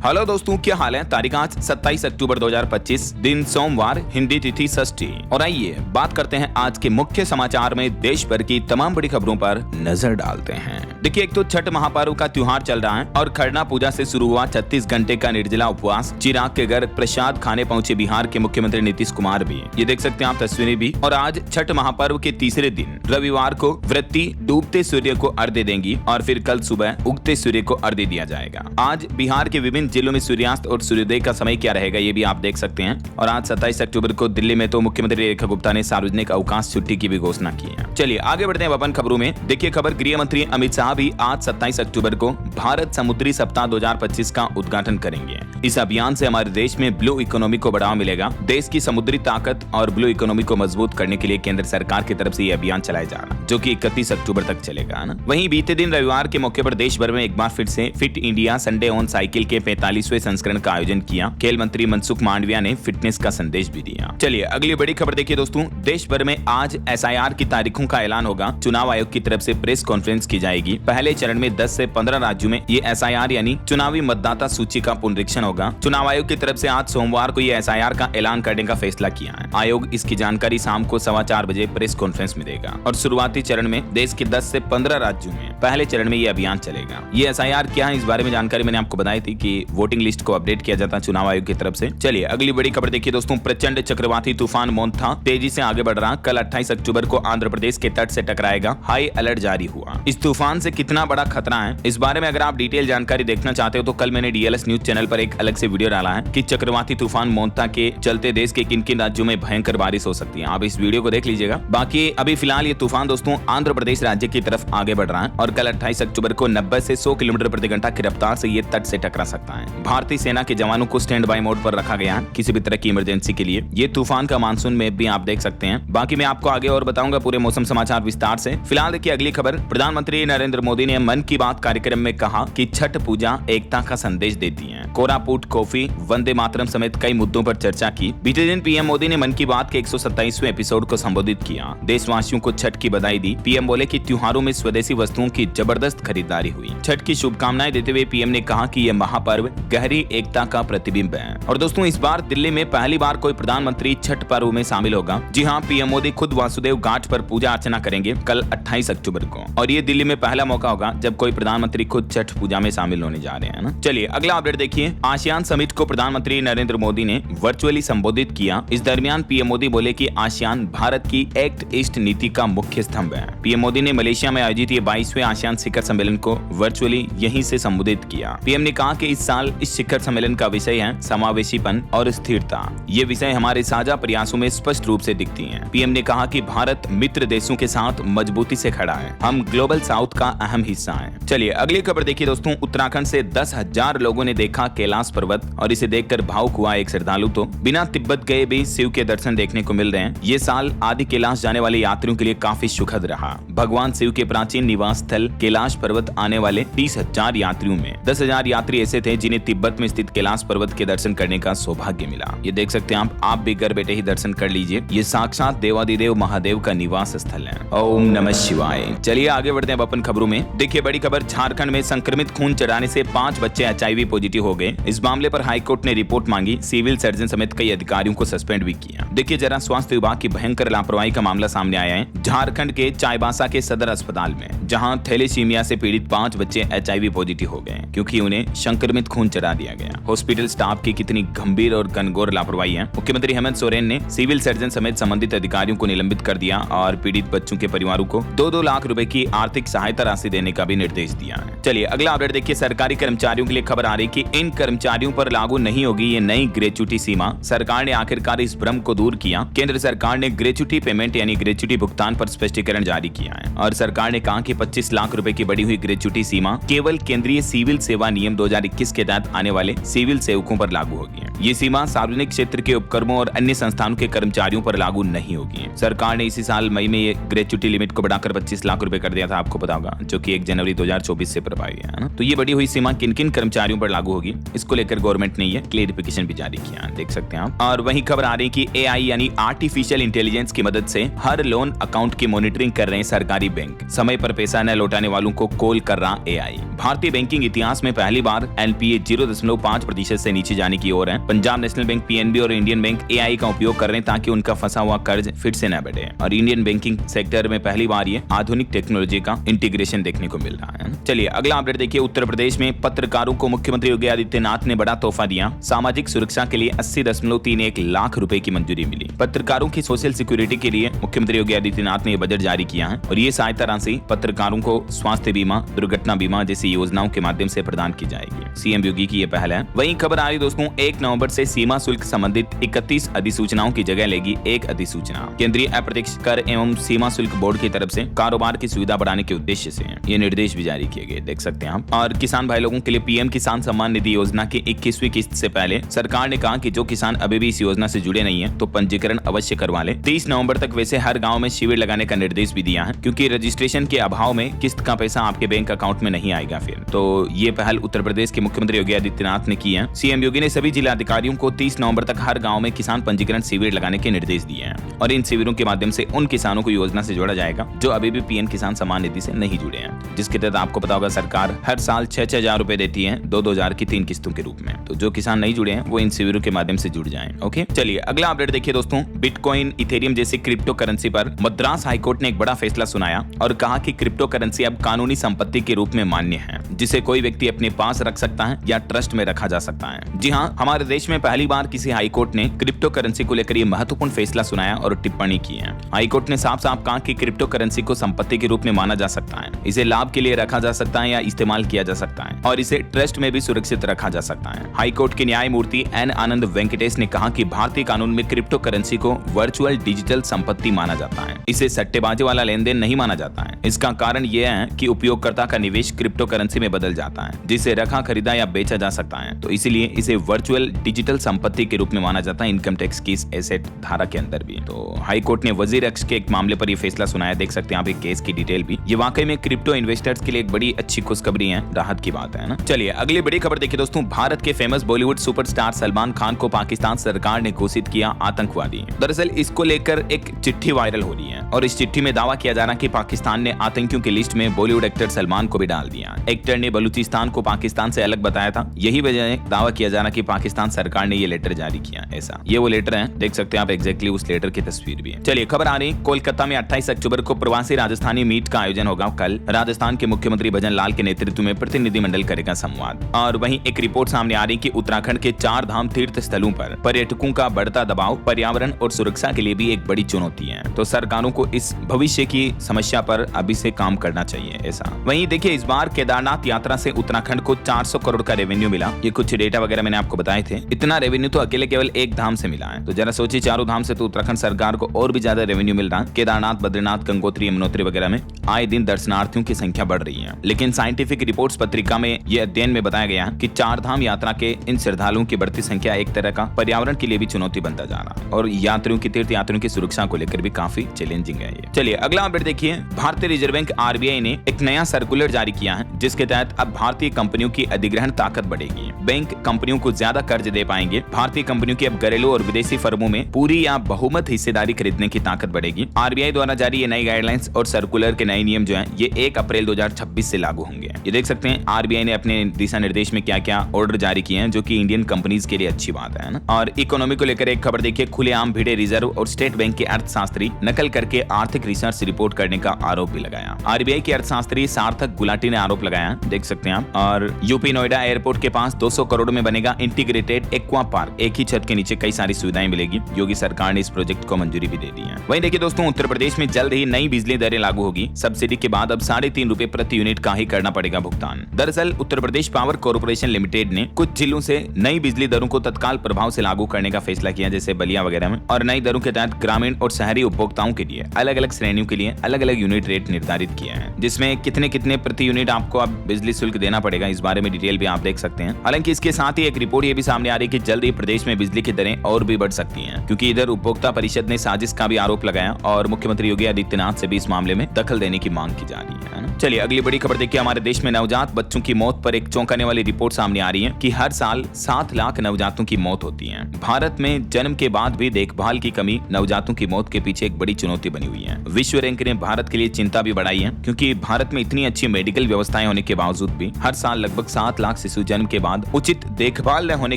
Hello दोस्तों, क्या हाल है। तारीख आज 27 अक्टूबर 2025, दिन सोमवार, हिंदी तिथि षष्ठी। और आइए बात करते हैं आज के मुख्य समाचार में देश भर की तमाम बड़ी खबरों पर नजर डालते हैं। देखिए, एक तो छठ महापर्व का त्योहार चल रहा है और खरना पूजा से शुरू हुआ 36 घंटे का निर्जला उपवास। चिराग के घर प्रसाद खाने पहुंचे बिहार के मुख्यमंत्री नीतीश कुमार भी। ये देख सकते हैं आप तस्वीरें भी। और आज छठ महापर्व के तीसरे दिन रविवार को व्रती डूबते सूर्य को अर्घ्य देंगी और फिर कल सुबह उगते सूर्य को अर्घ्य दिया जाएगा। आज बिहार के विभिन्न जिलों में सूर्यास्त और सूर्योदय का समय क्या रहेगा ये भी आप देख सकते हैं। और आज 27 अक्टूबर को दिल्ली में तो मुख्यमंत्री रेखा गुप्ता ने सार्वजनिक अवकाश छुट्टी की भी घोषणा की है। चलिए आगे बढ़ते हैं अपन खबरों में। देखिए खबर, गृह मंत्री अमित शाह भी आज 27 अक्टूबर को भारत समुद्री सप्ताह 2025 का उद्घाटन करेंगे। इस अभियान से हमारे देश में ब्लू इकोनॉमी को बढ़ावा मिलेगा। देश की समुद्री ताकत और ब्लू इकोनॉमी को मजबूत करने के लिए केंद्र सरकार की तरफ से ये अभियान चलाया जा रहा है, जो कि 31 अक्टूबर तक चलेगा ना। वहीं बीते दिन रविवार के मौके पर देश भर में एक बार फिर से fit India Sunday on cycle के 45वें संस्करण का आयोजन किया। खेल मंत्री मनसुख मांडविया ने फिटनेस का संदेश भी दिया। चलिए अगली बड़ी खबर देखिए दोस्तों। देश भर में आज SIR की तारीखों का ऐलान होगा। चुनाव आयोग की तरफ से प्रेस कॉन्फ्रेंस की जाएगी। पहले चरण में 10 से 15 राज्यों में ये SIR यानी चुनावी मतदाता सूची का पुनरीक्षण होगा। चुनाव आयोग की तरफ से आज सोमवार को ये SIR का ऐलान करने का फैसला किया है। आयोग इसकी जानकारी शाम को 4:15 बजे प्रेस कॉन्फ्रेंस में देगा। और शुरुआती चरण में देश के 10 से 15 राज्यों में पहले चरण में ये अभियान चलेगा। ये SIR क्या है, इस बारे में जानकारी मैंने आपको बताई थी कि वोटिंग लिस्ट को अपडेट किया जाता है चुनाव आयोग की तरफ से। चलिए अगली बड़ी खबर देखिए दोस्तों। प्रचंड चक्रवाती तूफान मोंथा तेजी से आगे बढ़ रहा। कल 28 अक्टूबर को आंध्र प्रदेश के तट से टकराएगा। हाई अलर्ट जारी हुआ। इस तूफान से कितना बड़ा खतरा है, इस बारे में अगर आप डिटेल जानकारी देखना चाहते हो तो कल मैंने DLS न्यूज चैनल पर एक अलग से वीडियो डाला है कि चक्रवाती तूफान मोंथा के चलते देश के किन किन राज्यों में भयंकर बारिश हो सकती है। आप इस वीडियो को देख लीजिएगा। बाकी अभी फिलहाल ये तूफान दोस्तों आंध्र प्रदेश राज्य की तरफ आगे बढ़ रहा है और कल 28 अक्टूबर को 90 से 100 किलोमीटर प्रति घंटा की रफ्तार से ये तट से टकरा सकता है। भारतीय सेना के जवानों को स्टैंड बाय मोड पर रखा गया है किसी भी तरह की इमरजेंसी के लिए। ये तूफान का मानसून में भी आप देख सकते हैं। बाकी मैं आपको आगे और बताऊंगा पूरे मौसम समाचार विस्तार से। फिलहाल देखिए अगली खबर। प्रधानमंत्री नरेंद्र मोदी ने मन की बात कार्यक्रम में कहा कि छठ पूजा एकता का संदेश देती है। कोरापुट कॉफी, वंदे मातरम समेत कई मुद्दों पर चर्चा की। बीते दिन PM मोदी ने मन की बात के 127वें एपिसोड को संबोधित किया। देशवासियों को छठ की बधाई दी। PM बोले कि त्योहारों में स्वदेशी वस्तुओं की जबरदस्त खरीदारी हुई। छठ की शुभकामनाएं देते हुए PM ने कहा कि यह महापर्व गहरी एकता का प्रतिबिंब है। और दोस्तों इस बार दिल्ली में पहली बार कोई प्रधानमंत्री छठ पर्व में शामिल होगा। जी हाँ, PM मोदी खुद वासुदेव घाट पर पूजा अर्चना करेंगे कल 28 अक्टूबर को। और ये दिल्ली में पहला मौका होगा जब कोई प्रधानमंत्री खुद छठ पूजा में शामिल होने जा रहे हैं ना। चलिए अगला अपडेट देखिए। आसियान समिट को प्रधानमंत्री नरेंद्र मोदी ने वर्चुअली संबोधित किया। इस दरमियान PM मोदी बोले कि आसियान भारत की एक्ट ईस्ट नीति का मुख्य स्तंभ है। PM मोदी ने मलेशिया में आयोजित ये 22वें आसियान शिखर सम्मेलन को वर्चुअली यहीं से संबोधित किया। PM ने कहा कि इस साल इस शिखर सम्मेलन का विषय है समावेशीपन और स्थिरता। ये विषय हमारे साझा प्रयासों में स्पष्ट रूप से दिखती हैं। PM ने कहा कि भारत मित्र देशों के साथ मजबूती से खड़ा है। हम ग्लोबल साउथ का अहम हिस्सा हैं। चलिए अगली खबर देखिए दोस्तों। उत्तराखंड से 10,000 लोगों ने देखा कैलाश पर्वत और इसे देखकर भावुक हुआ एक श्रद्धालु तो बिना तिब्बत गए भी शिव के दर्शन देखने को मिल रहे हैं। ये साल आदि कैलाश जाने वाले यात्रियों के लिए काफी सुखद रहा। भगवान शिव के प्राचीन निवास स्थल कैलाश पर्वत आने वाले 30,000 यात्रियों में 10,000 यात्री ऐसे थे जिन्हें तिब्बत में स्थित कैलाश पर्वत के दर्शन करने का सौभाग्य मिला। ये देख सकते हैं आप भी घर बैठे ही दर्शन कर लीजिए। ये साक्षात देवादिदेव महादेव का निवास स्थल है। ओम नमः शिवाय। चलिए आगे बढ़ते हैं अपन खबरों में। देखिए बड़ी खबर, झारखंड में संक्रमित खून चढ़ाने से 5 बच्चे HIV पॉजिटिव हो गए। इस मामले पर हाईकोर्ट ने रिपोर्ट मांगी। सिविल सर्जन समेत कई अधिकारियों को सस्पेंड भी किया। देखिए जरा, स्वास्थ्य विभाग की भयंकर लापरवाही का मामला सामने आया है झारखंड के चाईबासा के सदर अस्पताल में, जहां थैलेसीमिया से पीड़ित 5 बच्चे HIV पॉजिटिव हो गए क्योंकि उन्हें संक्रमित खून चढ़ा दिया गया। हॉस्पिटल स्टाफ की कितनी गंभीर और घनघोर लापरवाही है। मुख्यमंत्री हेमंत सोरेन ने सिविल सर्जन समेत संबंधित अधिकारियों को निलंबित कर दिया और पीड़ित बच्चों के परिवारों को 2-2 लाख रुपए की आर्थिक सहायता राशि देने का भी निर्देश दिया है। चलिए अगला अपडेट देखिए। सरकारी कर्मचारियों के लिए खबर आ रही कि इन कर्मचारियों पर लागू नहीं होगी ये नई ग्रेच्युटी सीमा। सरकार ने आखिरकार इस भ्रम को दूर किया। केंद्र सरकार ने ग्रेच्युटी पेमेंट यानी ग्रेच्युटी भुगतान पर स्पष्टीकरण जारी किया है और सरकार ने कहा कि 25 लाख रुपए की बढ़ी हुई ग्रेच्युटी सीमा केवल केंद्रीय सिविल सेवा नियम 2021 के तहत आने वाले सिविल सेवकों पर लागू होगी। ये सीमा सार्वजनिक क्षेत्र के उपक्रमों और अन्य संस्थानों के कर्मचारियों पर लागू नहीं होगी। सरकार ने इसी साल मई में ये ग्रेच्युटी लिमिट को बढ़ाकर 25 लाख रुपए कर दिया था, आपको पता होगा, जो कि 1 जनवरी 2024 से प्रभावी है ना। तो ये बढ़ी हुई सीमा किन किन कर्मचारियों पर लागू होगी, इसको लेकर गवर्नमेंट ने ये क्लेरिफिकेशन भी जारी किया, देख सकते हैं आप। और वही खबर आ रही कि AI यानी आर्टिफिशियल इंटेलिजेंस की मदद से हर लोन अकाउंट की मॉनिटरिंग कर रहे हैं सरकारी बैंक। समय पर पैसा न लौटाने वालों को कॉल कर रहा AI। भारतीय बैंकिंग इतिहास में पहली बार NPA 0.5% से नीचे जाने की ओर है। पंजाब नेशनल बैंक, PNB और इंडियन बैंक AI का उपयोग कर रहे हैं ताकि उनका फंसा हुआ कर्ज फिर से न बढ़े। और इंडियन बैंकिंग सेक्टर में पहली बार ये आधुनिक टेक्नोलॉजी का इंटीग्रेशन देखने को मिल रहा है। चलिए अगला अपडेट देखिए। उत्तर प्रदेश में पत्रकारों को मुख्यमंत्री योगी आदित्यनाथ ने बड़ा तोहफा दिया। सामाजिक सुरक्षा के लिए 80.31 लाख रुपए की मंजूरी मिली। पत्रकारों की सोशल सिक्योरिटी के लिए मुख्यमंत्री योगी आदित्यनाथ ने यह बजट जारी किया है और ये सहायता राशि पत्रकारों को स्वास्थ्य बीमा, दुर्घटना बीमा जैसी योजनाओं के माध्यम से प्रदान की जाएगी। सीएम योगी की यह पहल है। वहीं खबर आ रही दोस्तों, 1 नवंबर से सीमा शुल्क संबंधित 31 अधिसूचनाओं की जगह लेगी एक अधिसूचना। केंद्रीय अप्रत्यक्ष कर एवं सीमा शुल्क बोर्ड की तरफ से कारोबार की सुविधा बढ़ाने के उद्देश्य से ये निर्देश भी जारी किए गए, देख सकते हैं आप। और किसान भाई लोगों के लिए पीएम किसान सम्मान निधि योजना की 21वीं किस्त से पहले सरकार ने कहा कि जो किसान अभी भी इस योजना से जुड़े नहीं है तो पंजीकरण अवश्य करवा ले। 30 नवंबर तक वैसे हर गांव में शिविर लगाने का निर्देश भी दिया है, क्योंकि रजिस्ट्रेशन के अभाव में किस्त का पैसा आपके बैंक अकाउंट में नहीं आएगा फिर। तो ये पहल उत्तर प्रदेश के मुख्यमंत्री योगी आदित्यनाथ ने की है। सीएम योगी ने सभी जिलाधिकारियों को 30 नवंबर तक हर गाँव में किसान पंजीकरण शिविर लगाने के निर्देश दिए हैं और इन शिविरों के माध्यम से उन किसानों को योजना से जोड़ा जाएगा जो अभी भी पीएम किसान सम्मान निधि से नहीं जुड़े हैं, जिसके तहत आपको पता होगा सरकार हर साल 6-6 हजार रुपए देती है 2-2 हजार की 3 किस्तों के रूप में। तो जो किसान नहीं जुड़े हैं वो इन शिविरों के माध्यम से जुड़ जाएं। ओके, चलिए अगला अपडेट देखिए दोस्तों। बिटकॉइन, इथेरियम जैसी क्रिप्टो करेंसी पर मद्रास हाईकोर्ट ने एक बड़ा फैसला सुनाया और कहा कि क्रिप्टो करेंसी अब कानूनी संपत्ति के रूप में मान्य है, जिसे कोई व्यक्ति अपने पास रख सकता है या ट्रस्ट में रखा जा सकता है। जी हाँ, हमारे देश में पहली बार किसी हाईकोर्ट ने क्रिप्टो करेंसी को लेकर यह महत्वपूर्ण फैसला सुनाया और टिप्पणी की है। हाईकोर्ट ने साफ साफ कहा कि क्रिप्टो करेंसी को संपत्ति के रूप में माना जा सकता है, इसे लाभ के लिए रखा जा सकता है या इस्तेमाल किया जा सकता है और इसे ट्रस्ट में भी सुरक्षित रखा जा सकता है। हाईकोर्ट के न्यायमूर्ति एन आनंद वेंकटेश ने कहा कि भारतीय कानून में क्रिप्टो करेंसी को वर्चुअल डिजिटल संपत्ति माना जाता है, इसे सट्टेबाजी वाला लेन देन नहीं माना जाता है। इसका कारण यह है कि उपयोगकर्ता का निवेश क्रिप्टो करेंसी में बदल जाता है, जिसे रखा, खरीदा या बेचा जा सकता है, तो इसीलिए इसे वर्चुअल डिजिटल संपत्ति के रूप में माना जाता है इनकम टैक्स की इस एसेट धारा के अंदर भी। तो हाईकोर्ट ने वजीर अक्स के एक मामले पर यह फैसला सुनाया, देख सकते हैं आप एक केस की डिटेल भी। ये वाकई में क्रिप्टो इन्वेस्टर्स के लिए एक बड़ी अच्छी खुशखबरी है, राहत की बात है ना। चलिए अगली बड़ी खबर देखिए दोस्तों। भारत के फेमस बॉलीवुड सुपरस्टार सलमान खान को पाकिस्तान सरकार ने घोषित किया आतंकवादी। दरअसल इसको लेकर एक चिट्ठी वायरल हो रही है और इस चिट्ठी में दावा किया जा रहा है कि पाकिस्तान ने आतंकियों की लिस्ट में बॉलीवुड एक्टर सलमान को भी डाल दिया। एक्टर ने बलूचिस्तान को पाकिस्तान से अलग बताया था, यही वजह है दावा किया जा रहा कि पाकिस्तान सरकार ने ये लेटर जारी किया। ऐसा ये वो लेटर है, देख सकते हैं आप एग्जैक्टली उस लेटर की तस्वीर भी है। चलिए खबर आ रही, कोलकाता में 28 अक्टूबर को प्रवासी राजस्थानी मीट का आयोजन होगा। कल राजस्थान के मुख्यमंत्री भजन लाल के नेतृत्व में प्रतिनिधिमंडल करेगा संवाद। और वहीं एक रिपोर्ट सामने आ रही कि उत्तराखंड के 4 धाम तीर्थ स्थलों पर पर्यटकों का बढ़ता दबाव पर्यावरण और सुरक्षा के लिए भी एक बड़ी चुनौती है, तो सरकारों को इस भविष्य की समस्या पर अभी से काम करना चाहिए। ऐसा वहीं देखिए, इस बार केदारनाथ यात्रा से उत्तराखंड को 400 करोड़ का रेवेन्यू मिला। ये कुछ डेटा वगैरह मैंने आपको बताए थे। इतना रेवेन्यू तो अकेले केवल एक धाम से मिला है, तो जरा सोचिए चारों धाम से तो उत्तराखंड सरकार को और भी ज्यादा रेवेन्यू मिल रहा है। केदारनाथ, बद्रीनाथ, गंगोत्री, यमुनोत्री वगैरह में आए दिन दर्शनार्थियों की संख्या बढ़ रही है, लेकिन साइंटिफिक रिपोर्ट्स पत्रिका में यह अध्ययन में बताया गया कि 4 धाम यात्रा के इन श्रद्धालुओं की बढ़ती संख्या एक तरह का पर्यावरण के लिए भी चुनौती बनता जा रहा है और यात्रियों की तीर्थ यात्रियों की सुरक्षा को लेकर भी काफी चैलेंजिंग है ये। चलिए अगला अपडेट देखिए। भारतीय रिजर्व बैंक आरबीआई ने एक नया सर्कुलर जारी किया है, जिसके तहत अब भारतीय कंपनियों की अधिग्रहण ताकत बढ़ेगी। बैंक कंपनियों को ज्यादा कर्ज दे पाएंगे। भारतीय कंपनियों की अब घरेलू और विदेशी फर्मों में पूरी या बहुमत हिस्सेदारी खरीदने की ताकत बढ़ेगी। आरबीआई द्वारा जारी ये नई गाइडलाइंस और सर्कुलर के नए नियम जो है ये 1 अप्रैल 2026 से लागू होंगे। ये देख सकते हैं आरबीआई ने अपने दिशा निर्देश में क्या क्या ऑर्डर जारी किए हैं, जो कि इंडियन कंपनीज के लिए अच्छी बात है ना। और इकोनॉमी को लेकर एक खबर देखिए। खुलेआम भिड़े रिजर्व और स्टेट बैंक के अर्थशास्त्री, नकल करके आर्थिक रिसर्च रिपोर्ट करने का आरोप भी लगाया। आरबीआई के अर्थशास्त्री सार्थक गुलाटी ने आरोप लगाया, देख सकते हैं आप। और यूपी नोएडा एयरपोर्ट के पास 200 करोड़ में बनेगा इंटीग्रेटेड एक्वा पार्क। एक ही छत के नीचे कई सारी सुविधाएं मिलेगी। योगी सरकार ने इस प्रोजेक्ट को मंजूरी भी दे दी है। वहीं देखिए दोस्तों, उत्तर प्रदेश में जल्द ही नई बिजली दरें लागू होगी। सब्सिडी के बाद अब 3.5 रुपए प्रति यूनिट का ही करना पड़ेगा भुगतान। दरअसल Uttar Pradesh power corporation limited ने कुछ जिलों से नई बिजली दरों को तत्काल प्रभाव से लागू करने का फैसला किया, जैसे बलिया वगैरह में। और नई दरों के तहत ग्रामीण और शहरी उपभोक्ताओं के लिए अलग अलग श्रेणियों के लिए अलग अलग यूनिट रेट निर्धारित किया है, जिसमें कितने कितने प्रति यूनिट आपको अब बिजली शुल्क देना पड़ेगा, इस बारे में डिटेल भी आप देख सकते हैं। हालांकि इसके साथ ही एक रिपोर्ट ये भी सामने आ रही है कि जल्द ही प्रदेश में बिजली की दरें और भी बढ़ सकती हैं, क्योंकि इधर उपभोक्ता परिषद ने साजिश का भी आरोप लगाया और मुख्यमंत्री योगी आदित्यनाथ से भी इस मामले में दखल देने की मांग की जा रही है। चलिए अगली बड़ी खबर देखिए। हमारे देश में नवजात बच्चों की मौत पर एक चौंकाने वाली रिपोर्ट सामने आ रही रही है कि हर साल 7 लाख नवजातों की मौत होती है। भारत में जन्म के बाद भी देखभाल की कमी नवजातों की मौत के पीछे एक बड़ी चुनौती बनी हुई है। विश्व रैंक ने भारत के लिए चिंता भी बढ़ाई है, क्योंकि भारत में इतनी अच्छी मेडिकल व्यवस्थाएं होने के बावजूद भी हर साल लगभग 7 लाख शिशु जन्म के बाद उचित देखभाल न होने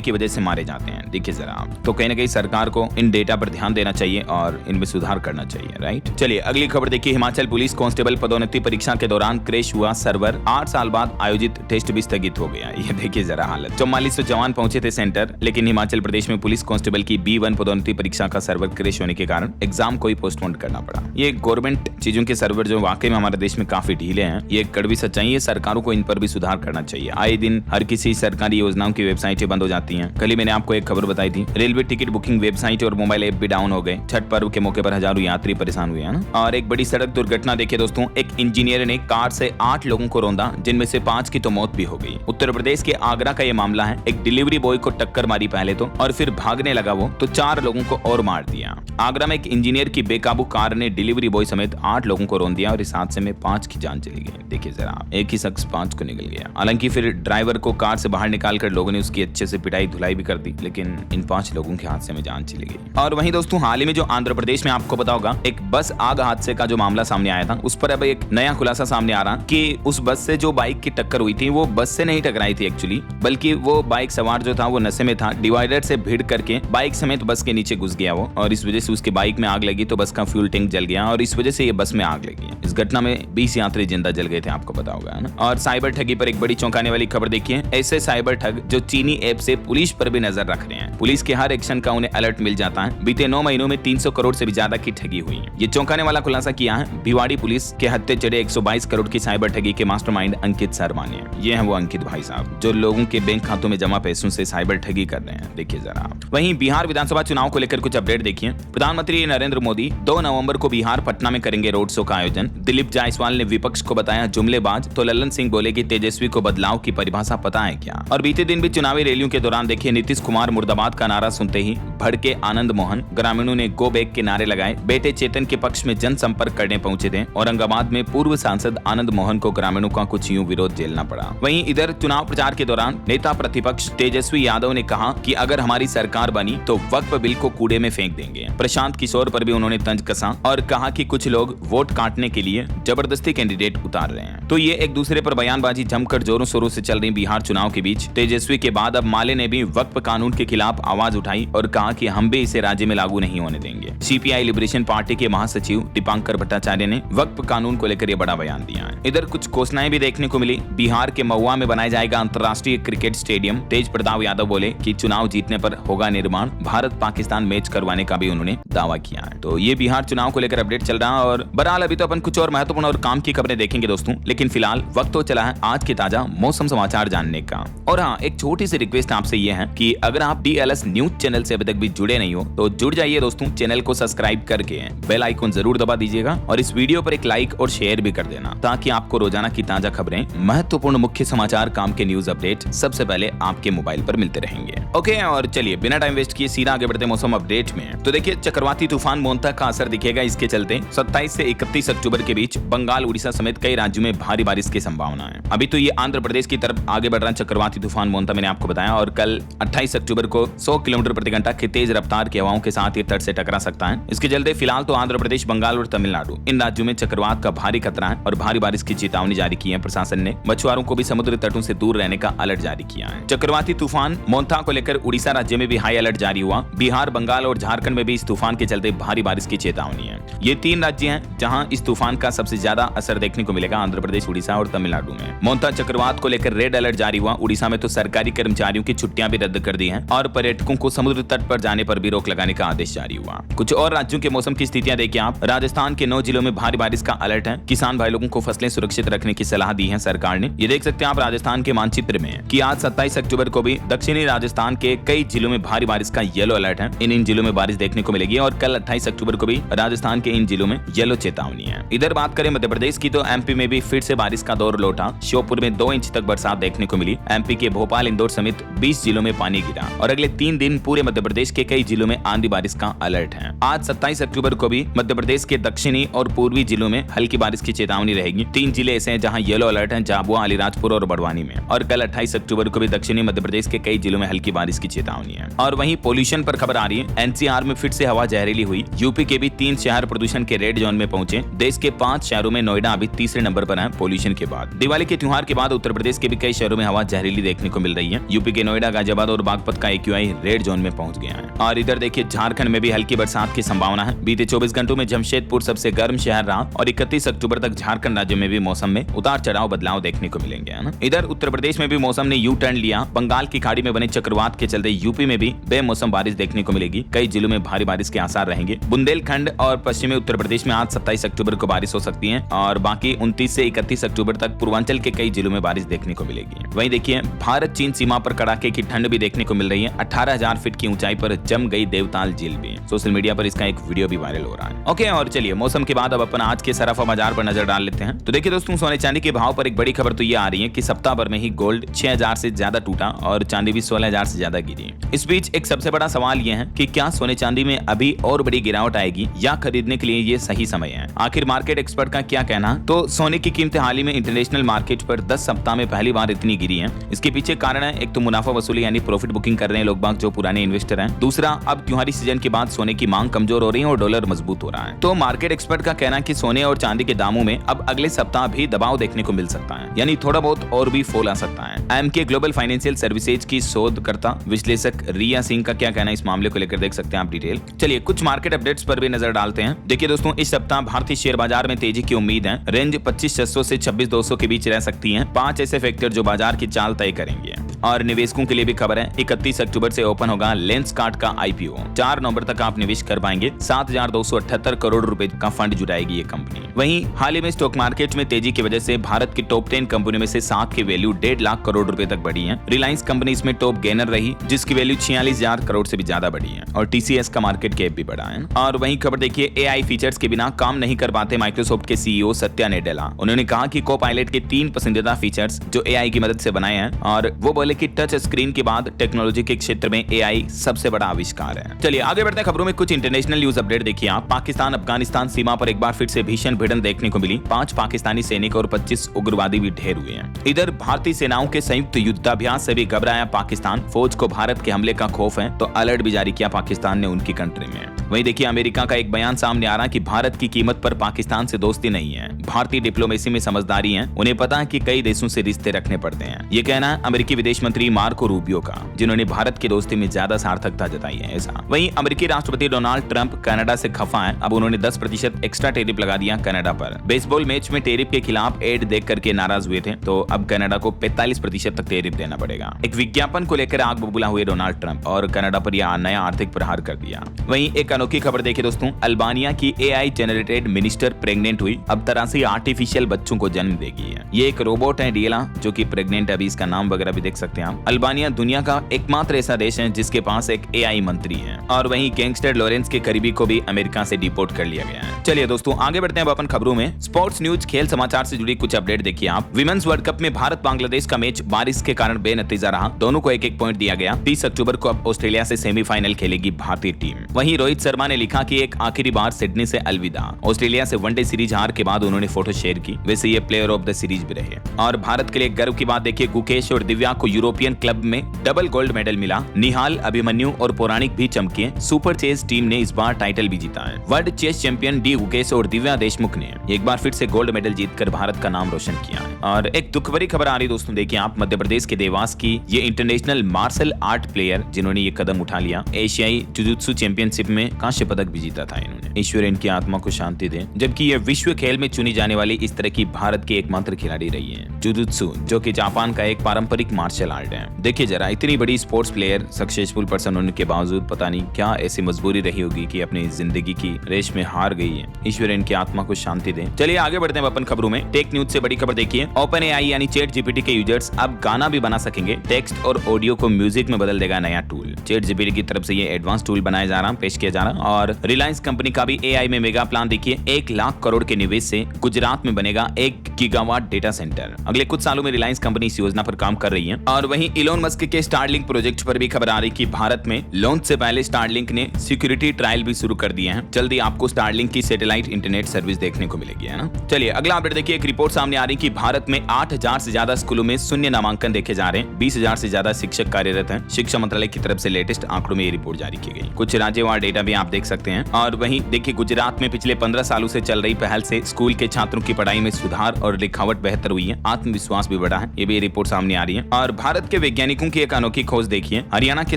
की वजह से मारे जाते हैं। देखिए जरा आप, तो कहीं ना कहीं सरकार को इन डेटा पर ध्यान देना चाहिए और इनमें सुधार करना चाहिए, राइट। चलिए अगली खबर देखिए। हिमाचल पुलिस कांस्टेबल पदोन्नति परीक्षा के दौरान क्रैश हुआ सर्वर, 8 साल बाद आयोजित टेस्ट भी स्थगित हो गया। ये देखिए जरा हालत। 4400 जवान पहुंचे थे सेंटर, लेकिन हिमाचल प्रदेश में पुलिस कांस्टेबल की B1 पदोन्नति परीक्षा का सर्वर क्रैश होने के कारण एग्जाम को ही पोस्टपोन करना पड़ा। ये गवर्नमेंट चीजों के सर्वर जो वाकई में हमारे देश में काफी ढीले हैं, ये एक कड़वी सच्चाई है। सरकारों को इन पर भी सुधार करना चाहिए। आए दिन हर किसी सरकारी योजनाओं की वेबसाइटें बंद हो जाती हैं। कल ही मैंने आपको एक खबर बताई थी, रेलवे टिकट बुकिंग वेबसाइट और मोबाइल ऐप भी डाउन हो गए। छठ पर्व के मौके पर हजारों यात्री परेशान हुए हैं ना। और एक बड़ी सड़क दुर्घटना देखिए दोस्तों, एक इंजीनियर ने कार से 8 लोगों को रौंदा, जिनमें से 5 की तो मौत भी हो गई। उत्तर प्रदेश के आगरा का ये मामला है। एक डिलीवरी बॉय को टक्कर मारी पहले तो, और फिर भागने लगा वो, तो 4 लोगों को और मार दिया। आगरा में एक इंजीनियर की बेकाबू कार ने डिलीवरी बॉय समेत 8 लोगों को रौंद दिया और इस हादसे में 5 की जान चली गई। देखिए जरा, एक ही शख्स 5 को निकल गया। हालांकि फिर ड्राइवर को कार से बाहर निकालकर लोगों ने उसकी अच्छे से पिटाई धुलाई भी कर दी, लेकिन इन 5 लोगों के हादसे में जान चली गई। और वहीं दोस्तों, हाल ही में जो आंध्र प्रदेश में आपको पता होगा एक बस आग हादसे का जो मामला सामने आया था, उस पर अब एक नया खुलासा सामने आ रहा कि उस बस से जो बाइक की टक्कर हुई थी वो बस से नहीं टकराई थी एक्चुअली, बल्कि वो बाइक सवार जो था वो नशे में था। डिवाइडर से भिड़ करके बाइक समेत बस के नीचे घुस गया वो, और इस वजह से उसके बाइक में आग लगी तो बस का फ्यूल टैंक जल गया और इस वजह से ये बस में आग लगी। इस घटना में 20 यात्री जिंदा जल गए थे, आपको पता होगा ना। और साइबर ठगी पर एक बड़ी चौंकाने वाली खबर देखिए। ऐसे साइबर ठग जो चीनी ऐप से पुलिस पर भी नजर रख रहे हैं। पुलिस के हर एक्शन का उन्हें अलर्ट मिल जाता है। बीते 9 महीनों में 300 करोड़ से भी ज्यादा की ठगी हुई है। ये चौंकाने वाला खुलासा किया है भिवाड़ी पुलिस के हत्थे चढ़े 122 करोड़ की साइबर ठगी के मास्टरमाइंड अंकित शर्मा ने। ये है वो अंकित भाई साहब जो लोगों के बैंक खातों में जमा पैसों से साइबर ठगी कर रहे हैं। देखिए जरा। वहीं बिहार विधानसभा चुनाव को लेकर कुछ अपडेट देखिए। प्रधानमंत्री नरेंद्र मोदी 2 नवंबर को बिहार पटना में करेंगे रोड शो का आयोजन। दिलीप जायसवाल ने विपक्ष को बताया जुमलेबाज, तो लल्लन सिंह बोले कि तेजस्वी को बदलाव की परिभाषा पता है क्या। और बीते दिन भी चुनावी रैलियों के दौरान देखिए नीतीश कुमार मुर्दाबाद का नारा सुनते ही भड़के आनंद मोहन। ग्रामीणों ने गो बैक के नारे लगाए। बेटे चेतन के पक्ष में जनसंपर्क करने पहुंचे थे। औरंगाबाद में पूर्व सांसद आनंद मोहन को ग्रामीणों का कुछ यूं विरोध झेलना पड़ा। वहीं इधर चुनाव प्रचार के दौरान नेता प्रतिपक्ष तेजस्वी यादव ने कहा कि अगर हमारी सरकार बनी तो वक्फ बिल को कूड़े में फेंक देंगे। प्रशांत किशोर पर भी उन्होंने तंज कसा और कहा कि कुछ लोग वोट काटने के लिए जबरदस्ती कैंडिडेट उतार रहे हैं। तो ये एक दूसरे पर बयानबाजी जमकर जोरों शोरों से चल रही बिहार चुनाव के बीच तेजस्वी के बाद अब माले ने भी वक्फ कानून के खिलाफ आवाज उठाई और कहा कि हम भी इसे राज्य में लागू नहीं होने देंगे। सीपीआई लिबरेशन पार्टी के महासचिव दीपांकर भट्टाचार्य ने वक्फ कानून को लेकर ये बड़ा बयान दिया है। इधर कुछ घोषणाएं भी देखने को मिली। बिहार के महुआ में बनाया जाएगा अंतर्राष्ट्रीय क्रिकेट स्टेडियम। तेज प्रताप यादव बोले कि चुनाव जीतने पर होगा निर्माण। भारत पाकिस्तान मैच करवाने का भी उन्होंने दावा किया है। तो ये बिहार चुनाव को लेकर अपडेट चल रहा है। और बहरहाल अभी तो अपन कुछ और महत्वपूर्ण और काम की खबरें देखेंगे दोस्तों, लेकिन फिलहाल वक्त तो चला है आज के ताजा मौसम समाचार जानने का। और हाँ, एक छोटी सी रिक्वेस्ट आपसे ये है कि अगर आप DLS न्यूज चैनल से अभी तक भी जुड़े नहीं हो तो जुड़ जाइए दोस्तों। चैनल को सब्सक्राइब करके बेल आइकन जरूर दबा दीजिएगा और इस वीडियो पर एक लाइक और शेयर भी कर देना, ताकि आपको रोजाना की ताजा खबरें, महत्वपूर्ण मुख्य समाचार, काम के न्यूज अपडेट सबसे पहले आपके मोबाइल पर मिलते रहेंगे। ओके, और चलिए बिना टाइम वेस्ट किए सीधा आगे बढ़ते मौसम अपडेट में। तो देखिए, चक्रवाती तूफान मोंता का असर दिखेगा। इसके चलते 27 से 31 अक्टूबर के बीच बंगाल, उड़ीसा समेत कई राज्यों में भारी बारिश की संभावना है। अभी तो ये आंध्र प्रदेश की तरफ आगे बढ़ रहा चक्रवाती तूफान मोंता मैंने आपको बताया, और कल 28 अक्टूबर को 100 किलोमीटर प्रति घंटा की तेज रफ्तार की हवाओं के साथ ये तट से टकरा सकता है। इसके चलते फिलहाल तो आंध्र प्रदेश, बंगाल और तमिलनाडु, इन राज्यों में चक्रवात का भारी खतरा है और भारी बारिश की चेतावनी जारी की है। प्रशासन ने मछुआरों को भी समुद्र तटों से दूर रहने का अलर्ट जारी किया है। चक्रवाती तूफान मोंता को लेकर उड़ीसा राज्य में भी हाई अलर्ट जारी हुआ। बिहार, बंगाल और झारखंड में भी इस तूफान के चलते भारी बारिश की चेतावनी है। ये 3 राज्य हैं जहां इस तूफान का सबसे ज्यादा असर देखने को मिलेगा, आंध्र प्रदेश, उड़ीसा और तमिलनाडु में। मोंता चक्रवात को लेकर रेड अलर्ट जारी हुआ। उड़ीसा में तो सरकारी कर्मचारियों की छुट्टियां भी रद्द कर दी हैं और पर्यटकों को समुद्र तट पर जाने पर भी रोक लगाने का आदेश जारी हुआ। कुछ और राज्यों के मौसम की स्थितियां देखिए आप। राजस्थान के 9 जिलों में भारी बारिश का अलर्ट है। किसान भाई लोगों को फसलें सुरक्षित रखने की सलाह दी है सरकार ने। ये देख सकते हैं आप राजस्थान के मानचित्र में कि आज 27 अक्टूबर को भी दक्षिणी राजस्थान के कई जिलों में भारी बारिश का येलो अलर्ट है। इन जिलों में बारिश देखने को मिलेगी और कल 28 अक्टूबर को भी राजस्थान के इन जिलों में येलो चेतावनी है। इधर बात करें मध्य प्रदेश की तो MP में भी फिर से बारिश का दौर लौटा। श्योपुर में 2 इंच तक बरसात देखने को मिली। MP के भोपाल, इंदौर समेत 20 जिलों में पानी गिरा और अगले 3 दिन पूरे मध्य प्रदेश प्रदेश के कई जिलों में आंधी बारिश का अलर्ट है। आज 27 अक्टूबर को भी मध्य प्रदेश के दक्षिणी और पूर्वी जिलों में हल्की बारिश की चेतावनी रहेगी। 3 जिले ऐसे हैं जहां येलो अलर्ट है, झाबुआ, अलीराजपुर और बड़वानी में। और कल 28 अक्टूबर को भी दक्षिणी मध्य प्रदेश के कई जिलों में हल्की बारिश की चेतावनी है। और वहीं पोल्यूशन पर खबर आ रही है, एनसीआर में फिर से हवा जहरीली हुई। यूपी के भी 3 शहर प्रदूषण के रेड जोन में पहुंचे। देश के 5 शहरों में नोएडा अभी तीसरे नंबर पर है पोल्यूशन के बाद। दिवाली के त्योहार के बाद उत्तर प्रदेश के भी कई शहरों में हवा जहरीली देखने को मिल रही है। यूपी के नोएडा, गाजियाबाद और बागपत का एक्यूआई रेड जोन में पहुंच गया है। और इधर देखिए झारखंड में भी हल्की बरसात की संभावना है। बीते 24 घंटों में जमशेदपुर सबसे गर्म शहर रहा और 31 अक्टूबर तक झारखंड राज्य में भी मौसम में उतार चढ़ाव बदलाव देखने को मिलेंगे, है ना। इधर उत्तर प्रदेश में भी मौसम ने यू टर्न लिया। बंगाल की खाड़ी में बने चक्रवात के चलते यूपी में भी बेमौसम बारिश देखने को मिलेगी। कई जिलों में भारी बारिश के आसार रहेंगे। बुंदेलखंड और पश्चिमी उत्तर प्रदेश में आज 27 अक्टूबर को बारिश हो सकती है और बाकी 29 से 31 अक्टूबर तक पूर्वांचल के कई जिलों में बारिश देखने को मिलेगी। वहीं देखिए भारत चीन सीमा पर कड़ाके की ठंड भी देखने को मिल रही है। 18,000 फीट की ऊंचाई पर जम गई देवताल झील भी। सोशल मीडिया पर इसका एक वीडियो भी वायरल हो रहा है। ओके, और चलिए मौसम के बाद अब अपन आज के सराफा बाजार पर नजर डाल लेते हैं। तो देखिए दोस्तों, सोने चांदी के भाव पर एक बड़ी खबर तो ये आ रही है कि सप्ताह भर में ही गोल्ड 6,000 से ज्यादा टूटा और चांदी भी 16,000 से ज्यादा गिरी। इस बीच एक सबसे बड़ा सवाल यह है कि क्या सोने चांदी में अभी और बड़ी गिरावट आएगी या खरीदने के लिए ये सही समय है। आखिर मार्केट एक्सपर्ट का क्या कहना। तो सोने की कीमतें हाल ही में इंटरनेशनल मार्केट पर 10 सप्ताह में पहली बार इतनी गिरी है। इसके पीछे कारण है, एक तो मुनाफा वसूली यानी प्रॉफिट बुकिंग कर रहे हैं लोग बाग जो पुराने इन्वेस्टर हैं। दूसरा, अब त्योहारी सीजन के बाद सोने की मांग कमजोर हो रही है और डॉलर मजबूत हो रहा है। तो मार्केट एक्सपर्ट का कहना है कि सोने और चांदी के दामों में अब अगले सप्ताह भी दबाव देखने को मिल सकता है, यानी थोड़ा बहुत और भी फॉल आ सकता है। एमके ग्लोबल फाइनेंशियल सर्विसेज की शोधकर्ता विश्लेषक रिया सिंह का क्या कहना है इस मामले को लेकर देख सकते हैं आप डिटेल। चलिए कुछ मार्केट अपडेट्स पर भी नजर डालते हैं। देखिए दोस्तों, इस सप्ताह भारतीय शेयर बाजार में तेजी की उम्मीद है। रेंज 25,600 से 26,200 के बीच रह सकती है। 5 ऐसे फैक्टर जो बाजार की चाल तय करेंगे। और निवेशकों के लिए भी खबर है, 31 अक्टूबर से ओपन होगा लेंसकार्ट का आईपीओ। 4 नवंबर तक आप निवेश कर पाएंगे। 7,278 करोड़ रुपए का फंड जुटाएगी ये कंपनी। वहीं हाल ही में स्टॉक मार्केट में तेजी की वजह से भारत की टॉप 10 कंपनियों में से 7 की वैल्यू 1.5 लाख करोड़ रुपए तक बढ़ी है। रिलायंस कंपनी इसमें टॉप गेनर रही, जिसकी वैल्यू 46,000 करोड़ से भी ज्यादा बढ़ी है। और टीसीएस का मार्केट कैप भी बढ़ा है। और वहीं खबर देखिए, एआई फीचर्स के बिना काम नहीं कर पाते माइक्रोसॉफ्ट के सीईओ सत्या नेडेला। उन्होंने कहा कि को-पायलट के 3 पसंदीदा फीचर्स जो एआई की मदद से बनाए हैं, और वो बोले कि टच स्क्रीन के बाद टेक्नोलॉजी के क्षेत्र में एआई सबसे बड़ा आविष्कार है। चलिए आगे बढ़ते हैं खबरों में। कुछ इंटरनेशनल न्यूज अपडेट देखिए आप। पाकिस्तान अफगानिस्तान सीमा पर एक बार फिर से भीषण भिड़ंत देखने को मिली। 5 पाकिस्तानी सैनिक और 25 उग्रवादी भी ढेर हुए हैं। इधर भारतीय सेनाओं के संयुक्त युद्धाभ्यास से भी घबराया पाकिस्तान। फौज को भारत के हमले का खौफ है, तो अलर्ट भी जारी किया पाकिस्तान ने उनकी कंट्री में। वहीं देखिए अमेरिका का एक बयान सामने आ रहा है कि भारत की कीमत पर पाकिस्तान से दोस्ती नहीं है। भारतीय डिप्लोमेसी में समझदारी है, उन्हें पता है कि कई देशों से रिश्ते रखने पड़ते हैं। ये कहना है अमेरिकी विदेश मंत्री मार्को रूबियो का, जिन्होंने भारत की दोस्ती में ज्यादा सार्थकता जताई है ऐसा। वहीं अमेरिकी राष्ट्रपति डोनाल्ड ट्रंप कनाडा से खफा है। अब उन्होंने 10% एक्स्ट्रा टेरिफ लगा दिया कनाडा पर। बेसबॉल मैच में टेरिफ के खिलाफ एड देख करके नाराज हुए थे, तो अब कनाडा को 45% तक टेरिफ देना पड़ेगा। एक विज्ञापन को लेकर आग बबूला हुए डोनाल्ड ट्रंप और कनाडा पर यह नया आर्थिक प्रहार कर दिया। वहीं एक अनोखी खबर देखिए दोस्तों, अल्बानिया की एआई जनरेटेड मिनिस्टर प्रेग्नेंट हुई। अब तरह से आर्टिफिशियल बच्चों को जन्म देगी। ये एक रोबोट है डिएला, जो कि प्रेग्नेंट है। अभी इसका नाम वगैरह भी देख सकते हैं आप। अल्बानिया दुनिया का एकमात्र ऐसा देश है जिसके पास एक एआई मंत्री है। और वहीं गैंगस्टर लॉरेंस के करीबी को भी अमेरिका से डिपोर्ट कर लिया गया है। चलिए दोस्तों आगे बढ़ते हैं अब अपन खबरों में। स्पोर्ट्स न्यूज, खेल समाचार से जुड़ी कुछ अपडेट देखिए आप। विमेंस वर्ल्ड कप में भारत बांग्लादेश का मैच बारिश के कारण बेनतीजा रहा। दोनों को 1-1 पॉइंट दिया गया। 30 अक्टूबर को अब ऑस्ट्रेलिया से सेमीफाइनल खेलेगी भारतीय टीम। वहीं रोहित शर्मा ने लिखा कि एक आखिरी बार सिडनी से अलविदा। ऑस्ट्रेलिया से वनडे सीरीज हार के बाद उन्होंने फोटो शेयर की। वैसे ये प्लेयर ऑफ द सीरीज भी रहे। और भारत के लिए गर्व की बात देखिए, गुकेश और दिव्या को यूरोपियन क्लब में डबल गोल्ड मेडल मिला। निहाल, अभिमन्यु और पौराणिक भी चमके। सुपर चेस टीम ने इस बार टाइटल भी जीता है। World chess champion D Gukesh और दिव्या देशमुख ने एक बार फिर से गोल्ड मेडल जीतकर भारत का नाम रोशन किया है। और एक दुख भरी खबर आ रही दोस्तों, देखिए आप। मध्य प्रदेश के देवास की ये इंटरनेशनल मार्शल आर्ट प्लेयर जिन्होंने ये कदम उठा लिया, एशियाई जुजुत्सु चैंपियनशिप में कांस्य पदक भी जीता था इन्होंने। ईश्वर इनकी आत्मा को शांति दे। जबकि ये विश्व खेल में चुनी जाने वाली इस तरह की भारत की एकमात्र खिलाड़ी रही है। जुजुत्सु जो कि जापान का एक पारंपरिक मार्शल आर्ट है। देखिए जरा, इतनी बड़ी स्पोर्ट्स प्लेयर, सक्सेसफुल पर्सन होने के बावजूद पता नहीं क्या ऐसी मजबूरी रही होगी कि अपनी जिंदगी की रेस में हार गई है। ईश्वर इनकी आत्मा को शांति दे। चलिए आगे बढ़ते हैं अपन खबरों में। टेक न्यूज से बड़ी खबर देखिए, ओपन एआई यानी चैट जीपीटी के यूजर्स अब गाना भी बना सकेंगे। टेक्स्ट और ऑडियो को म्यूजिक में बदल देगा नया टूल। चैट जीपीटी की तरफ से ये एडवांस टूल बनाया जा रहा, पेश किया जा रहा। है। और रिलायंस कंपनी का भी एआई में मेगा प्लान देखिए, 1 लाख करोड़ के निवेश से गुजरात में बनेगा 1 गीगावाट डेटा सेंटर। अगले कुछ सालों में रिलायंस कंपनी इस योजना पर काम कर रही है। और वहीं इलोन मस्क के स्टारलिंक प्रोजेक्ट पर भी खबर आ रही कि भारत में लॉन्च से पहले स्टारलिंक ने सिक्योरिटी ट्रायल भी शुरू कर दिए हैं। जल्दी आपको स्टारलिंक की सैटेलाइट इंटरनेट सर्विस देखने को मिलेगी, है ना। चलिए अगला अपडेट देखिए, एक रिपोर्ट सामने आ रही कि भारत में 8000 से ज्यादा स्कूलों में शून्य नामांकन देखे जा रहे हैं। 20,000 से ज्यादा शिक्षक कार्यरत हैं। शिक्षा मंत्रालय की तरफ से लेटेस्ट आंकड़ों में ये रिपोर्ट जारी की गई। कुछ राज्यवार डेटा भी आप देख सकते हैं। और वहीं देखिए, गुजरात में पिछले 15 सालों से चल रही पहल से स्कूल के छात्रों की पढ़ाई में सुधार और लिखावट बेहतर हुई है, आत्मविश्वास भी बढ़ा है। ये भी रिपोर्ट सामने आ रही है। और भारत के वैज्ञानिकों की एक अनोखी खोज देखिए, हरियाणा के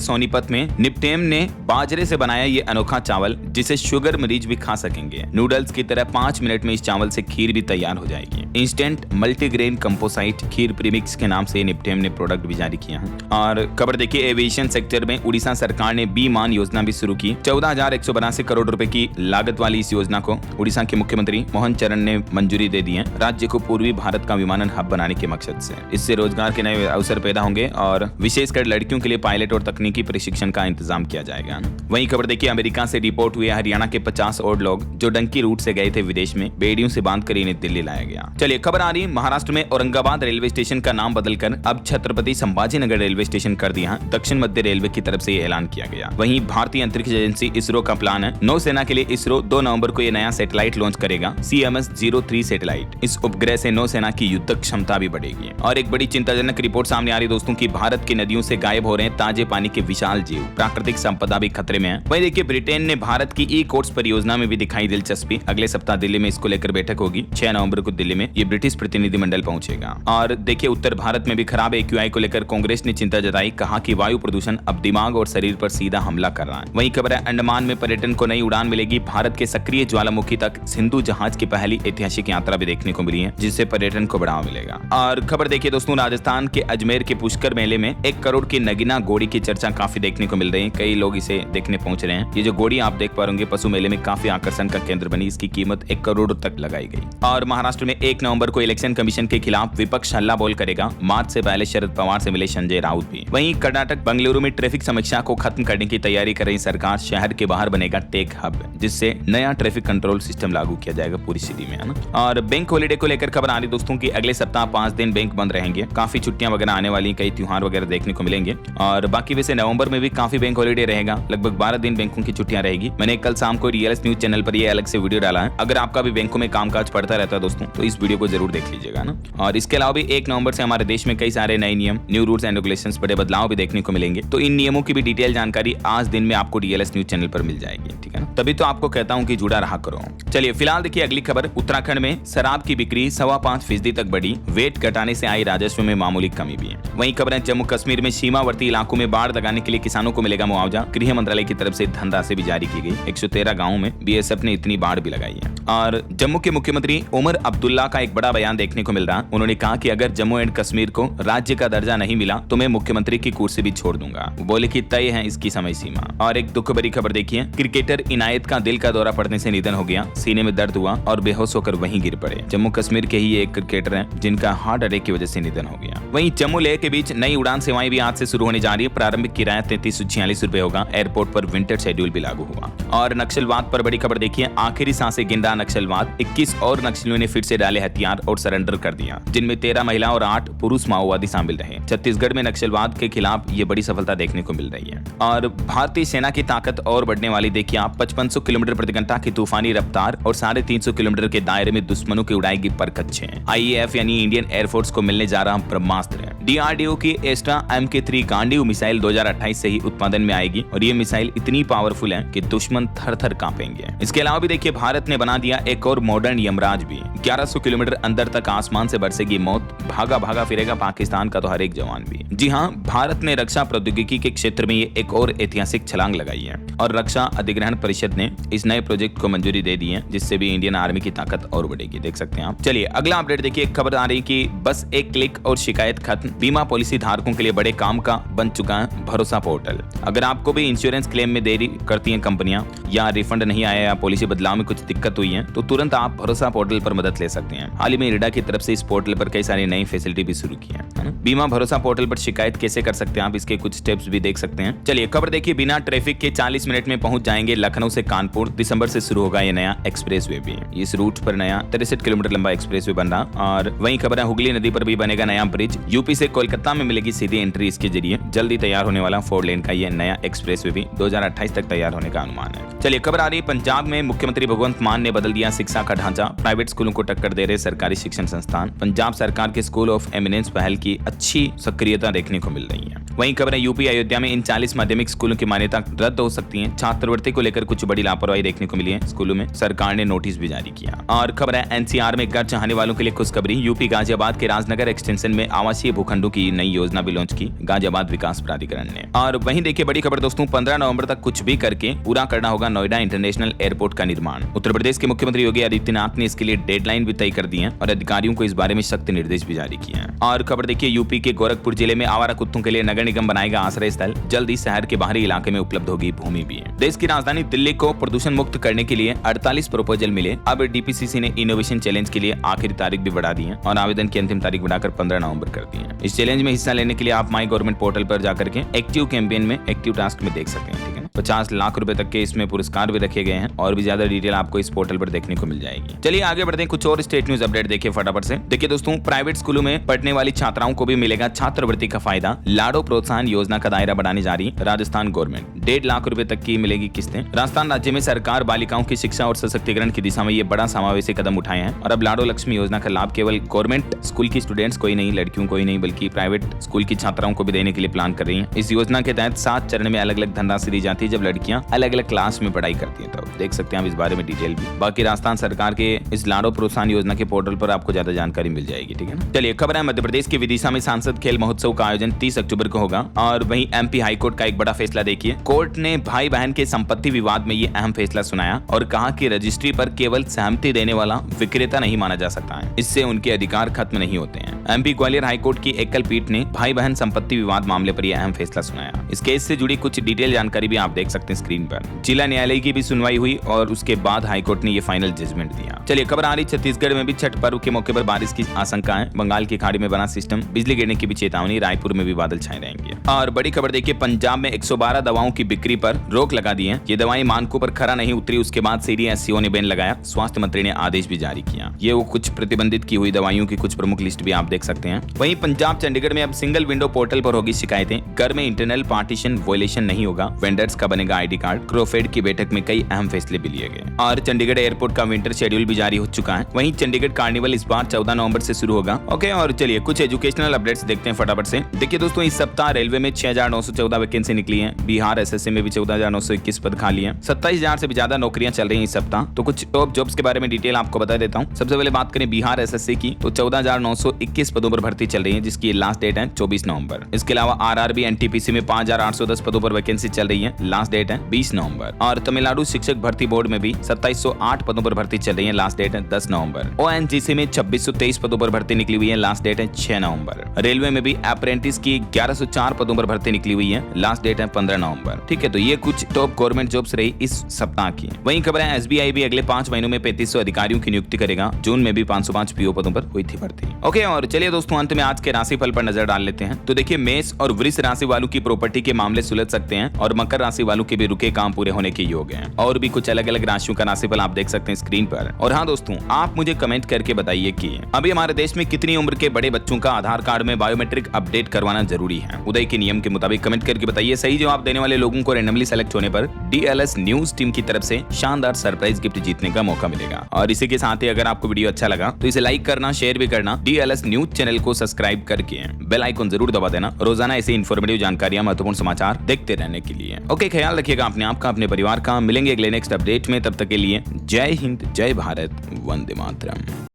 सोनीपत में निपटेम ने बाजरे से बनाया ये अनोखा चावल जिसे शुगर मरीज भी खा सकेंगे। नूडल्स की तरह 5 मिनट में इस चावल से खीर भी तैयार हो जाएगी। इंस्टेंट मल्टीग्रेन कंपोसाइट खीर प्रीमिक्स के नाम से निपटेम ने प्रोडक्ट भी जारी किया है। और खबर देखिए, एविएशन सेक्टर में उड़ीसा सरकार ने बी मान योजना भी शुरू की। 14,182 करोड़ रुपए की लागत वाली इस योजना को उड़ीसा के मुख्यमंत्री मोहन चरण ने मंजूरी दे दी है, राज्य को पूर्वी भारत का विमानन हब बनाने के मकसद से। इससे रोजगार के नए अवसर पैदा होंगे और विशेषकर लड़कियों के लिए पायलट और तकनीकी प्रशिक्षण का इंतजाम किया जाएगा। वहीं खबर देखिए, अमेरिका से रिपोर्ट हुई हरियाणा के 50 और लोग जो डंकी रूट से गए थे विदेश में, बेड़ियों से बांधकर इन्हें दिल्ली लाया गया। चलिए खबर आ रही, महाराष्ट्र में औरंगाबाद रेलवे स्टेशन का नाम बदलकर अब छत्रपति संभाजीनगर रेलवे स्टेशन कर दिया। दक्षिण मध्य रेलवे की तरफ से ये ऐलान किया गया। वहीं भारतीय अंतरिक्ष एजेंसी इसरो का प्लान है, नौसेना के लिए इसरो 2 नवंबर को ये नया सैटेलाइट लॉन्च करेगा, CMS-03 सैटेलाइट। इस उपग्रह से नौसेना की युद्धक क्षमता भी बढ़ेगी। और एक बड़ी चिंताजनक रिपोर्ट सामने आ रही दोस्तों की भारत की नदियों से गायब हो रहे हैं ताजे पानी के विशाल जीव, प्राकृतिक संपदा भी खतरे में है। वहीं देखिए, ब्रिटेन ने भारत की ई-कोर्ट्स परियोजना में भी दिखाई दिलचस्पी। अगले सप्ताह दिल्ली में इसको लेकर बैठक होगी। 6 नवंबर को दिल्ली में ये ब्रिटिश प्रतिनिधिमंडल पहुंचेगा। और देखिए, उत्तर भारत में भी खराब AQI को लेकर कांग्रेस ने चिंता जताई, कहा कि वायु प्रदूषण अब दिमाग और शरीर पर सीधा हमला कर रहा है। वहीं खबर है, अंडमान में पर्यटन को नई उड़ान मिलेगी। भारत के सक्रिय ज्वालामुखी तक सिंधु जहाज की पहली ऐतिहासिक यात्रा भी देखने को मिली है, जिससे पर्यटन को बढ़ावा मिलेगा। और खबर देखिए दोस्तों, राजस्थान के अजमेर के पुष्कर मेले में 1 करोड़ की नगीना घोड़ी की चर्चा काफी देखने को मिल रही है। कई लोग इसे देखने पहुंच रहे हैं। ये जो घोड़ी आप देख पा रहे पशु मेले में काफी आकर्षण का केंद्र बनी। इसकी कीमत 1 करोड़ तक लगाई गई। और महाराष्ट्र में 1 नवंबर को इलेक्शन कमीशन के खिलाफ विपक्ष हल्ला बोल करेगा। मार्च से पहले शरद पवार से मिले संजय राउत भी। वहीं कर्नाटक बेंगलुरु में ट्रैफिक समस्या को खत्म करने की तैयारी कर रही सरकार। शहर के बाहर बनेगा टेक हब, जिससे नया ट्रैफिक कंट्रोल सिस्टम लागू किया जाएगा पूरी सिटी में, है ना। और बैंक हॉलीडे को लेकर खबर आ रही दोस्तों की अगले सप्ताह 5 दिन बैंक बंद रहेंगे। काफी छुट्टियां वगैरह आने वाली, कई त्योहार वगैरह देखने को मिलेंगे। और बाकी वैसे नवंबर में भी काफी बैंक हॉलीडे रहेगा, लगभग 12 दिन बैंकों की छुट्टियां रहेगी। मैंने कल शाम को रियल न्यूज चैनल पर ये अलग से वीडियो डाला है। अगर आपका भी बैंकों में कामकाज पड़ता रहता है दोस्तों, तो इस वीडियो को जरूर देख लीजिएगा ना। और इसके अलावा भी 1 नवंबर से हमारे देश में कई सारे नए नियम, न्यू रूल्स एंड रेगुलेशंस, बड़े बदलाव भी देखने को मिलेंगे। तो इन नियमों की भी डिटेल जानकारी आज दिन में आपको डीएलएस न्यूज चैनल पर मिल जाएगी, ठीक है ना। तभी तो आपको कहता हूं कि जुड़ा रहा करो। चलिए फिलहाल देखिए अगली खबर, उत्तराखंड में शराब की बिक्री 5.25% तक बढ़ी। वेट घटाने से आई राजस्व में मामूली कमी भी है। वहीं खबर है, जम्मू कश्मीर में सीमावर्ती इलाकों में बाढ़ लगाने के लिए किसानों को मिलेगा मुआवजा। गृह मंत्रालय की तरफ से धनराशि भी जारी की गई। 113 गाँवों में BSF ने इतनी बाढ़ भी लगाई है। और जम्मू के मुख्यमंत्री उमर अब्दुल्ला का एक बड़ा बयान देखने को मिल रहा। उन्होंने कहा कि अगर जम्मू एंड कश्मीर को राज्य का दर्जा नहीं मिला तो मैं मुख्यमंत्री की कुर्सी भी छोड़ दूंगा। वो बोले कि तय है इसकी समय सीमा। और एक दुख भरी खबर देखिए, क्रिकेटर इनायत का दिल का दौरा पड़ने से निधन हो गया। सीने में दर्द हुआ और बेहोश होकर वहीं गिर पड़े। जम्मू कश्मीर के ही एक क्रिकेटर हैं जिनका हार्ट अटैक की वजह से निधन हो गया। वहीं जम्मू लेह के बीच नई उड़ान सेवाएं भी आज से शुरू होने जा रही है। प्रारंभिक किराया 3346 रुपए होगा। एयरपोर्ट पर विंटर शेड्यूल भी लागू हुआ। और नक्सलवाद पर बड़ी खबर देखिए, आखिरी सांसें गिन रहा नक्सलवाद। 21 और नक्सलियों ने फिर से डाले हथियार और सरेंडर कर दिया, जिनमें 13 महिला और 8 पुरुष माओवादी शामिल रहे। छत्तीसगढ़ में नक्सलवाद के खिलाफ ये बड़ी सफलता देखने को मिल रही है। और भारतीय सेना की ताकत और बढ़ने वाली देखिए आप, 5500 किलोमीटर प्रति घंटा की तूफानी रफ्तार और 350 किलोमीटर के दायरे में दुश्मनों की उड़ाएगी परखच्चे। IAF यानी इंडियन एयरफोर्स को मिलने जा रहा ब्रह्मास्त्र। DRDO की एस्ट्रा MK3 गांडीव मिसाइल 2028 से ही उत्पादन में आएगी और ये मिसाइल इतनी पावरफुल है कि दुश्मन थर थर कांपेंगे। इसके अलावा भी देखिए भारत ने बना दिया एक और मॉडर्न यमराज भी। 1100 किलोमीटर अंदर तक आसमान से बरसेगी मौत, भागा भागा फिरेगा पाकिस्तान का तो हर एक जवान भी। जी हाँ, भारत ने रक्षा प्रौद्योगिकी के क्षेत्र में ये एक और ऐतिहासिक छलांग लगाई है और रक्षा अधिग्रहण परिषद ने इस नए प्रोजेक्ट को मंजूरी दे दी है, जिससे भी इंडियन आर्मी की ताकत और बढ़ेगी, देख सकते हैं आप। चलिए अगला अपडेट देखिए, एक खबर आ रही कि बस एक क्लिक और शिकायत खत्म। बीमा पॉलिसी धारकों के लिए बड़े काम का बन चुका है भरोसा पोर्टल। अगर आपको भी इंश्योरेंस क्लेम में देरी करती हैं कंपनियां, या रिफंड नहीं आया या पॉलिसी बदलाव में कुछ दिक्कत हुई है, तो तुरंत आप भरोसा पोर्टल पर मदद ले सकते हैं। हैं। हाल ही में इरडा की तरफ से इस पोर्टल पर कई सारी नई फैसिलिटी भी शुरू की है ना। बीमा भरोसा पोर्टल पर शिकायत कैसे कर सकते हैं आप, इसके कुछ स्टेप्स भी देख सकते हैं। चलिए खबर देखिए, बिना ट्रैफिक के 40 मिनट में पहुंच जाएंगे लखनऊ से कानपुर। दिसंबर से शुरू होगा ये नया एक्सप्रेसवे भी। इस रूट पर नया 63 किलोमीटर लंबा एक्सप्रेसवे बन रहा। और वहीं खबर है, हुगली नदी पर भी बनेगा नया ब्रिज। यूपी से कोलकाता में मिलेगी सीधी एंट्री इसके जरिए। जल्दी तैयार होने वाला 4 लेन का यह नया एक्सप्रेसवे भी 2028 तक तैयार होने का अनुमान है। चलिए खबर आ रही है, पंजाब में मुख्यमंत्री भगवंत मान ने बदल दिया शिक्षा का ढांचा। प्राइवेट स्कूलों को टक्कर दे रहे सरकारी शिक्षण संस्थान। पंजाब सरकार के स्कूल ऑफ एमिनेंस पहल की अच्छी सक्रियता देखने को मिल रही है। वहीं खबर है, यूपी अयोध्या में इन 40 माध्यमिक स्कूलों की मान्यता रद्द हो सकती है। छात्रवृत्ति को लेकर कुछ बड़ी लापरवाही देखने को मिली है स्कूलों में। सरकार ने नोटिस भी जारी किया। और खबर है, एनसीआर में घर चाहने वालों के लिए खुशखबरी। यूपी गाजियाबाद के राजनगर एक्सटेंशन में आवासीय भूखंडों की नई योजना भी लॉन्च की गाजियाबाद विकास प्राधिकरण ने। और वहीं देखिए बड़ी खबर दोस्तों, 15 नवंबर तक कुछ भी करके पूरा करना होगा नोएडा इंटरनेशनल एयरपोर्ट का निर्माण। उत्तर प्रदेश के मुख्यमंत्री योगी आदित्यनाथ ने इसके लिए डेडलाइन भी तय कर दी है और अधिकारियों को इस बारे में सख्त निर्देश भी जारी किए हैं। और खबर देखिए, यूपी के गोरखपुर जिले में आवारा कुत्तों के लिए नगर निगम बनाएगा आश्रय स्थल। जल्द ही शहर के बाहरी इलाके में उपलब्ध होगी भूमि भी। देश की राजधानी दिल्ली को प्रदूषण मुक्त करने के लिए 48 प्रपोजल मिले। अब डीपीसीसी ने इनोवेशन चैलेंज के लिए आखिरी तारीख भी बढ़ा दी है और आवेदन की अंतिम तारीख बढ़ाकर 15 नवंबर कर दी है। इस चैलेंज में हिस्सा लेने के लिए आप माई गवर्नमेंट पोर्टल पर जाकर के एक्टिव कैंपेन में एक्टिव टास्क में देख सकते हैं। ठीक है, 50 लाख रुपए तक के इसमें पुरस्कार भी रखे गए हैं और भी ज्यादा डिटेल आपको इस पोर्टल पर देखने को मिल जाएगी। चलिए आगे बढ़ते हैं, कुछ और स्टेट न्यूज अपडेट देखिए फटाफट से। देखिए दोस्तों, प्राइवेट स्कूलों में पढ़ने वाली छात्राओं को भी मिलेगा छात्रवृत्ति का फायदा। लाडो प्रोत्साहन योजना का दायरा बढ़ाने जा रही राजस्थान गवर्नमेंट। 1.5 लाख रुपए तक की मिलेगी किस्तें। राजस्थान राज्य में सरकार बालिकाओं की शिक्षा और सशक्तिकरण की दिशा में ये बड़ा समावेशी कदम उठाए हैं। और अब लाडो लक्ष्मी योजना का लाभ केवल गवर्नमेंट स्कूल की स्टूडेंट्स को ही नहीं, लड़कियों को ही नहीं, बल्कि प्राइवेट स्कूल की छात्राओं को भी देने के लिए प्लान कर रही है। इस योजना के तहत 7 चरण में अलग अलग धनराशि दी जाती है जब लड़कियां अलग अलग क्लास में पढ़ाई करती हैं। तो देख सकते हैं आप इस बारे में डिटेल भी। बाकी राजस्थान सरकार के इस लाडो प्रोत्साहन योजना के पोर्टल पर आपको ज्यादा जानकारी मिल जाएगी। ठीक है ना। चलिए खबर है, मध्य प्रदेश के विदिशा में सांसद खेल महोत्सव का आयोजन 30 अक्टूबर को होगा। और वहीं एमपी हाईकोर्ट का एक बड़ा फैसला देखिए। कोर्ट ने भाई बहन के संपत्ति विवाद में ये अहम फैसला सुनाया और कहा कि रजिस्ट्री पर केवल सहमति देने वाला विक्रेता नहीं माना जा सकता है। इससे उनके अधिकार खत्म नहीं होते हैं। एमपी ग्वालियर हाईकोर्ट की एकल पीठ ने भाई बहन संपत्ति विवाद मामले पर यह अहम फैसला सुनाया। इस केस से जुड़ी कुछ डिटेल जानकारी भी आप देख सकते हैं स्क्रीन पर। जिला न्यायालय की भी सुनवाई हुई और उसके बाद हाईकोर्ट ने ये फाइनल जजमेंट दिया। चलिए खबर आ रही, छत्तीसगढ़ में भी छठ पर्व के मौके पर बारिश की आशंका है। बंगाल की खाड़ी में बना सिस्टम, बिजली गिरने की भी चेतावनी। रायपुर में भी बादल छाए रहेंगे। और बड़ी खबर देखिए, पंजाब में 112 दवाओं की बिक्री पर रोक लगा दी है। ये दवाएं मानकों पर खरा नहीं उतरी, उसके बाद सीडीएससीओ ने बैन लगाया। स्वास्थ्य मंत्री ने आदेश भी जारी किया। ये वो कुछ प्रतिबंधित की हुई दवाइयों की कुछ प्रमुख लिस्ट भी आप देख सकते हैं। वहीं पंजाब चंडीगढ़ में अब सिंगल विंडो पोर्टल पर होगी शिकायतें। घर में इंटरनल पार्टीशन वॉयलेशन नहीं होगा। वेंडर्स का बनेगा आईडी कार्ड। क्रोफेड की बैठक में कई अहम फैसले भी लिए गए और चंडीगढ़ एयरपोर्ट का विंटर शेड्यूल भी जारी हो चुका है। वहीं चंडीगढ़ कार्निवल इस बार 14 नवंबर से शुरू होगा। ओके, और चलिए कुछ एजुकेशनल अपडेट्स देखते हैं फटाफट से। देखिए दोस्तों, इस सप्ताह रेलवे में 6914 वैकेंसी निकली है। बिहार एसएससी में भी 14921 पद खाली है। 27000 से भी ज्यादा नौकरियां चल रही हैं इस सप्ताह। तो कुछ टॉप जॉब्स के बारे में डिटेल आपको बता देता हूं। सबसे पहले बात करें बिहार एसएससी की, तो 14921 पदों पर भर्ती चल रही है, जिसकी लास्ट डेट है 24 नवंबर। इसके अलावा आरआरबी एनटीपीसी में 5810 पदों पर वैकेंसी चल रही है। लास्ट डेट है 20 नवंबर। और तमिलनाडु शिक्षक भर्ती बोर्ड में भी 2708 पदों पर भर्ती चल रही है। लास्ट डेट है 10 नवंबर। ओएनजीसी में 2623 पदों पर भर्ती निकली हुई है। लास्ट डेट है 6 नवंबर। रेलवे में भी अप्रेंटिस की 1104 पदों पर भर्ती निकली हुई है। लास्ट डेट है 15 नवंबर। ठीक है, तो ये कुछ टॉप गवर्नमेंट जॉब्स रही इस सप्ताह की। वहीं खबर है, एसबीआई भी अगले 5 महीनों में 3500 अधिकारियों की नियुक्ति करेगा। जून में भी 505 पीओ पदों पर हुई थी भर्ती। ओके, और चलिए दोस्तों अंत में आज के राशिफल पर नजर डाल लेते हैं। तो देखिए, मेष और वृष राशि वालों की प्रॉपर्टी के मामले सुलझ सकते हैं और मकर राशि वालों के भी रुके काम पूरे होने के योग हैं। और भी कुछ अलग अलग राशियों का राशिफल आप देख सकते हैं स्क्रीन पर। और हाँ दोस्तों, आप मुझे कमेंट करके बताइए कि अभी हमारे देश में कितनी उम्र के बड़े बच्चों का आधार कार्ड में बायोमेट्रिक अपडेट करवाना जरूरी है। उदय के नियम के मुताबिक कमेंट करके बताइए। सही जवाब देने वाले लोगों को रैंडमली सेलेक्ट होने पर डीएलएस न्यूज टीम की तरफ से शानदार सरप्राइज गिफ्ट जीतने का मौका मिलेगा। और इसी के साथ ही अगर आपको वीडियो अच्छा लगा तो इसे लाइक करना, शेयर भी करना, डीएलएस न्यूज चैनल को सब्सक्राइब करके बेल आइकन जरूर दबा देना रोजाना ऐसी इन्फॉर्मेटिव जानकारियां, महत्वपूर्ण समाचार देखते रहने के लिए। ओके, ख्याल रखिएगा अपने आप का, अपने परिवार का। मिलेंगे अगले नेक्स्ट अपडेट में, तब तक के लिए जय हिंद, जय भारत, वंदे मातरम।